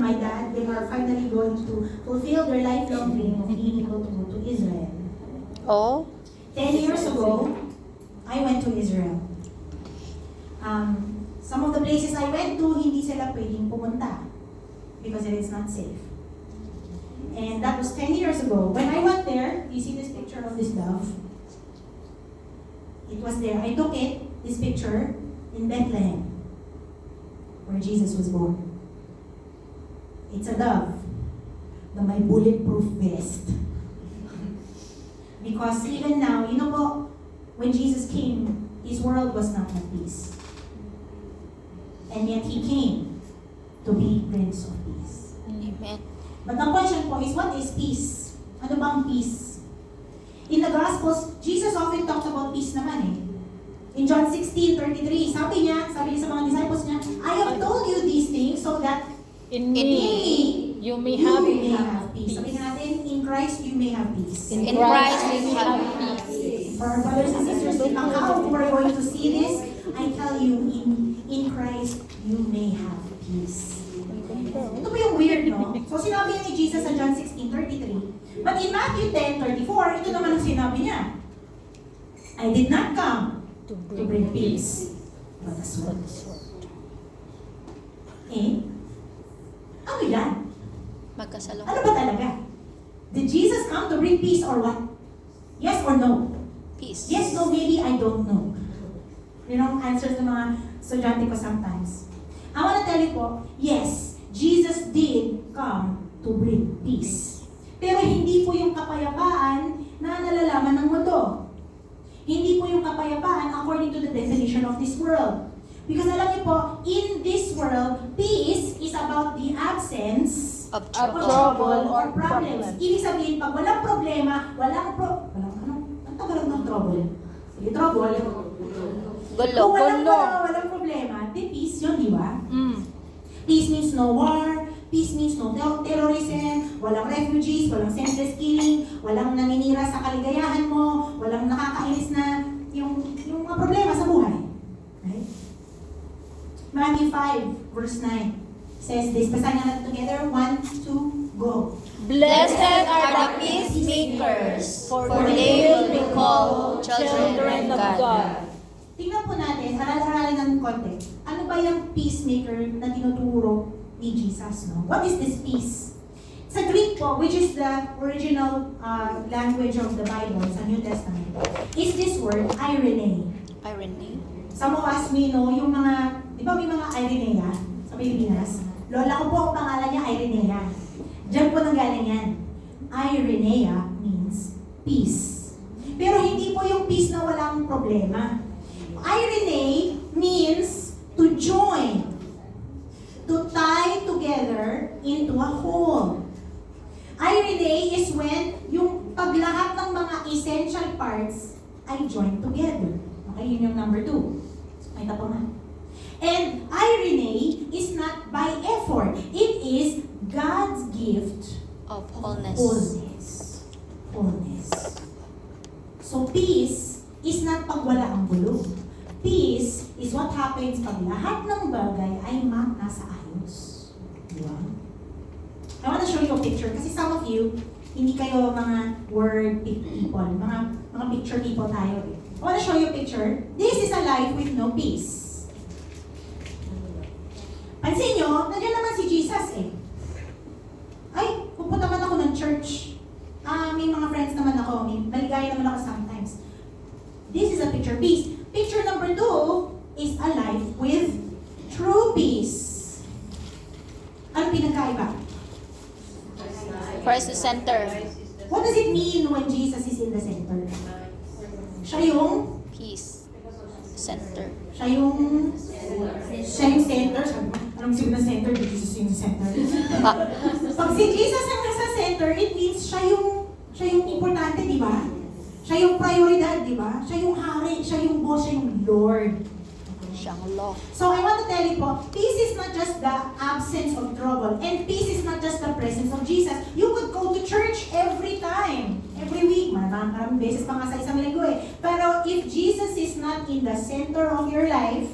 my dad, they are finally going to fulfill their lifelong dream of being able to go to Israel. Oh? 10 years ago, I went to Israel. Some of the places I went to, hindi sila pwedeng pumunta because it is not safe. And that was 10 years ago. When I went there, you see this picture of this dove? It was there. I took it, this picture, in Bethlehem, where Jesus was born. It's a dove na may bulletproof vest. Because even now, you know po, when Jesus came, His world was not at peace. And yet He came to be Prince of Peace. Amen. But the question po is, what is peace? Ano bang peace? In the Gospels, Jesus often talked about peace naman eh. In John 16:33, sabi niya sa mga disciples niya, I have told you these things so that In in me, me you may have peace. Sabi nga natin, in Christ you may have peace. In Christ we have peace. For our brothers and sisters, how we're going to see this, I tell you, in Christ you may have peace. Ito po yung weird, no? So sinabi niya ni Jesus sa John 16:33. But in Matthew 10:34, ito naman ang sinabi niya. I did not come to bring peace, but a sword. Eh? Ano yan? magkasalong. Ano ba talaga? Did Jesus come to bring peace or what? Yes or no? Peace. Yes, no, maybe, I don't know. You know, answers ng mga estudyante ko sometimes. I want to tell you po, yes, Jesus did come to bring peace. Pero hindi po yung kapayapaan na nalalaman ng mundo. Hindi po yung kapayapaan according to the definition of this world. Because alam niyo po, in this world, peace is about the absence Of trouble or problems. Ibig sabihin, pag walang problema, walang Tagalog ng trouble? Sige, trouble. Gulo. Kung walang problema, di peace yun, di ba? Peace means no war, peace means no terrorism, walang refugees, walang senseless killing, walang naninira sa kaligayahan mo, walang nakakainis na yung mga problema sa buhay. Right? Matthew 5, verse 9 says this. Basahin natin together. 1, 2, go. Blessed are the peacemakers, for they will be called children of God. Tingnan po natin, aral-aralin ng konti. Ano ba yung peacemaker na tinuturo ni Jesus? No? What is this peace? Sa Greek po, which is the original language of the Bible sa New Testament, is this word, irene. Irony. Some of us may know yung mga, di ba may mga Irenea sa Pilipinas? Lola ko po ang pangalan niya, Irenea. Diyan po nanggaling yan. Irenea means peace. Pero hindi po yung peace na walang problema. Irene means to join, to tie together into a whole. Irene is when yung paglahat ng mga essential parts ay joined together. Okay, yun yung number 2. May tapo na. And irene is not by effort. It is God's gift Of wholeness. Wholeness. So peace is not pag wala ang gulo. Peace is what happens pag lahat ng bagay ay nasa ayos. Diba? I want to show you a picture kasi some of you, hindi kayo mga word people, mga picture people tayo. I want to show you a picture. This is a life with no peace. Pansin nyo, nandiyan naman si Jesus eh. Ay, pupunta man ako ng church. May mga friends naman ako. May maligaya naman ako sometimes. This is a picture peace. Picture number 2 is a life with true peace. Ano pinagkaiba? Christ the center. What does it mean when Jesus is in the center? Siya yung Peace. Center. Siya yung center. Anong sabi na center? Jesus yung center. Pag si Jesus ang nasa center, it means siya yung importante, di ba? Siya yung prioridad, di ba? Siya yung hari, siya yung boss, siya yung Lord. Siyang law. So I want to tell you po, peace is not just the absence of trouble, and peace is not just the presence of Jesus. You could go to church every time, every week, maraming beses pa nga sa isang linggo eh. Pero if Jesus is not in the center of your life,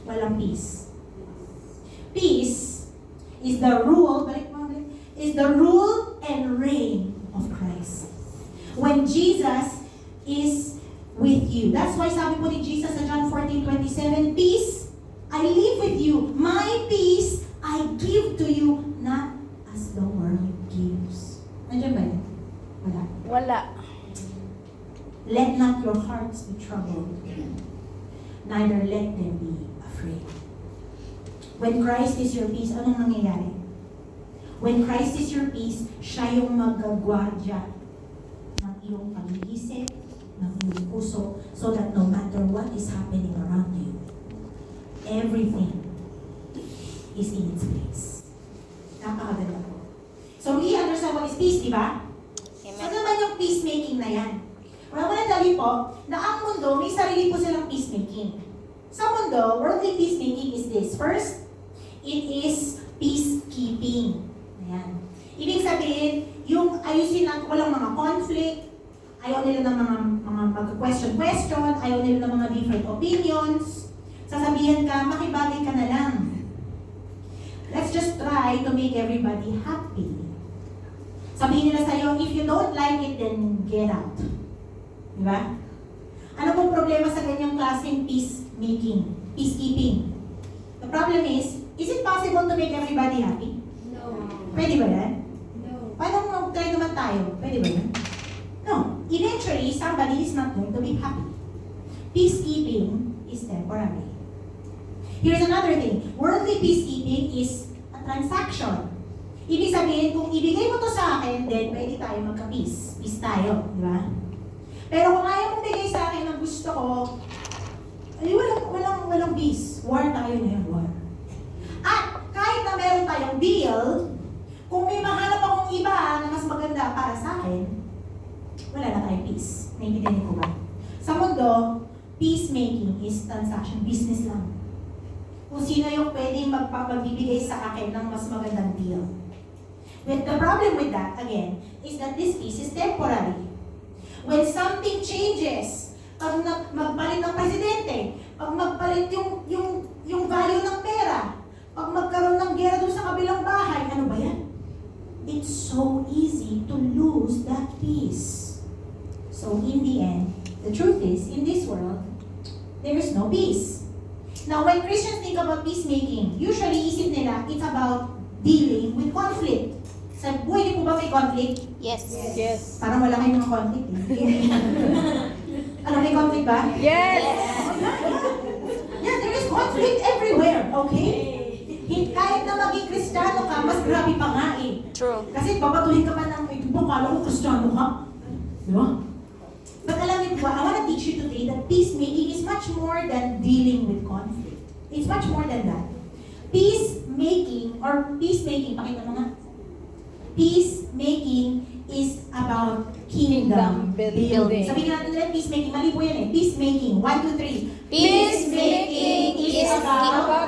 walang peace. Peace is the rule, is the rule and reign of Christ. When Jesus is with you. That's why sabi po ni Jesus sa John 14:27, peace I leave with you. My peace I give to you, not as the world gives. Nandiyan ba yun? Wala. Wala. Let not your hearts be troubled, neither let them be afraid. When Christ is your peace, anong nangyayari? When Christ is your peace, siya yung magagwardya ng iyong pag-iisip, ng iyong puso, so that no matter what is happening around you, everything is in its place. Napakaganda po. So we understand what is peace, di ba? So naman yung peacemaking na yan. Well, I want to tell you po, na ang mundo, may sarili po silang peacemaking. Sa mundo, worldly peacemaking is this. First, it is peacekeeping. Ayan. Ibig sabihin, yung ayusin na walang mga conflict, ayaw nila ng mga mag-question, ayaw nila ng mga different opinions, sasabihin ka, makibagay ka na lang. Let's just try to make everybody happy. Sabihin nila sa'yo, if you don't like it, then get out. Diba? Ano pong problema sa ganyang klaseng peacekeeping? The problem is it possible to make everybody happy? No. Pwede ba yan? No. Paano mag-try naman tayo? Pwede ba yan? No. Eventually, somebody is not going to be happy. Peacekeeping is temporary. Here's another thing. Worldly peacekeeping is a transaction. Ibig sabihin, kung ibigay mo to sa akin, then pwede tayo magka-peace. Peace tayo, di ba? Pero kung ayaw mong bigay sa akin ang gusto ko, ay walang peace. War tayo ngayon, war. At kahit na meron tayong deal, kung may mahanap akong iba na mas maganda para sa akin, wala na tayong peace. Naiintindihan ko ba? Sa mundo, peacemaking is transaction, business lang. Kung sino yung pwedeng magbibigay sa akin ng mas magandang deal. But the problem with that, again, is that this peace is temporary. When something changes, pag magpalit ng presidente, pag magpalit yung value ng pera, pag magkaroon ng gera doon sa kabilang bahay, ano ba yan? It's so easy to lose that peace. So in the end, the truth is, in this world, there is no peace. Now, when Christians think about peacemaking, usually isip nila, it's about dealing with conflict. Sa buhay niyo po ba may conflict? Yes. Yes. Parang wala kayong mga conflict. Ano, may conflict ba? Yes. Yeah, there is conflict everywhere, okay? Kahit na maging Kristiyano ka, mas grabe pa nga eh. True. Kasi babatuhin ka pa ng, ito ba, kala ko Kristiyano ka? Di ba? But alam niyo ba, I want to teach you today that peacemaking is much more than dealing with conflict. It's much more than that. Peacemaking, pakita mo nga. Peacemaking is about kingdom building. Sabihin natin ulit, peacemaking. Mali po yan eh. Peacemaking. 1, 2, 3. Peacemaking is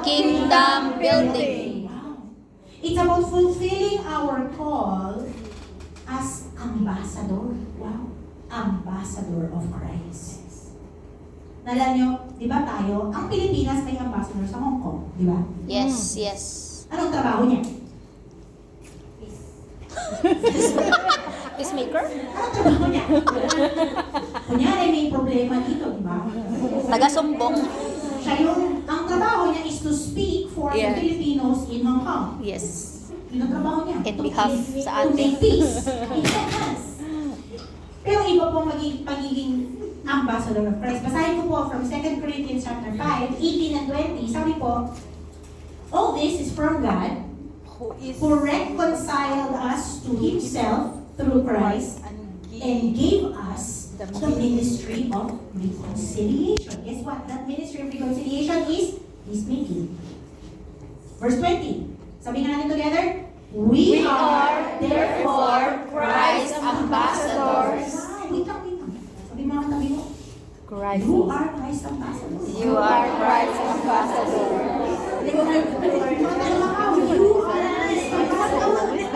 kingdom building. Wow. It's about fulfilling our call as ambassador. Wow. Ambassador of Christ. Nalala nyo, di ba tayo, ang Pilipinas may ambassador sa Hong Kong, di ba? Yes, yes. Anong trabaho niya? Peacemaker? Anong trabaho niya? Kunyari may problema dito, di ba? Taga-sumbong. Siya yung, ang trabaho niya is to speak for the Yeah. Filipinos in Hong Kong. Yes. Yun ang trabaho niya. In behalf sa To atin. make peace. Yes. Pero iba pong pagiging ambassador of Christ. Basahin ko po from 2 Corinthians chapter 5, 18 and 20. Sabi po, all this is from God, who reconciled us to Himself through Christ and gave us the ministry of reconciliation. Guess what? That ministry of reconciliation is peacemaking. Verse 20. Sabi nga natin together, we are therefore Christ's ambassadors. Wait lang. Sabi mga katabi mo, Christ. you are Christ's ambassadors. You are Christ's ambassador. You are Christ's ambassadors.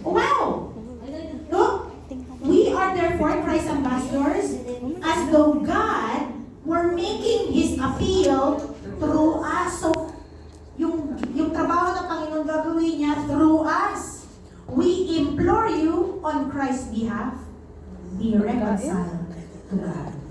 Wow! Look, we are therefore Christ's ambassadors as though God were making His appeal through us. So, yung trabaho ng Panginoon gagawin implore you on Christ's behalf, be reconciled to God.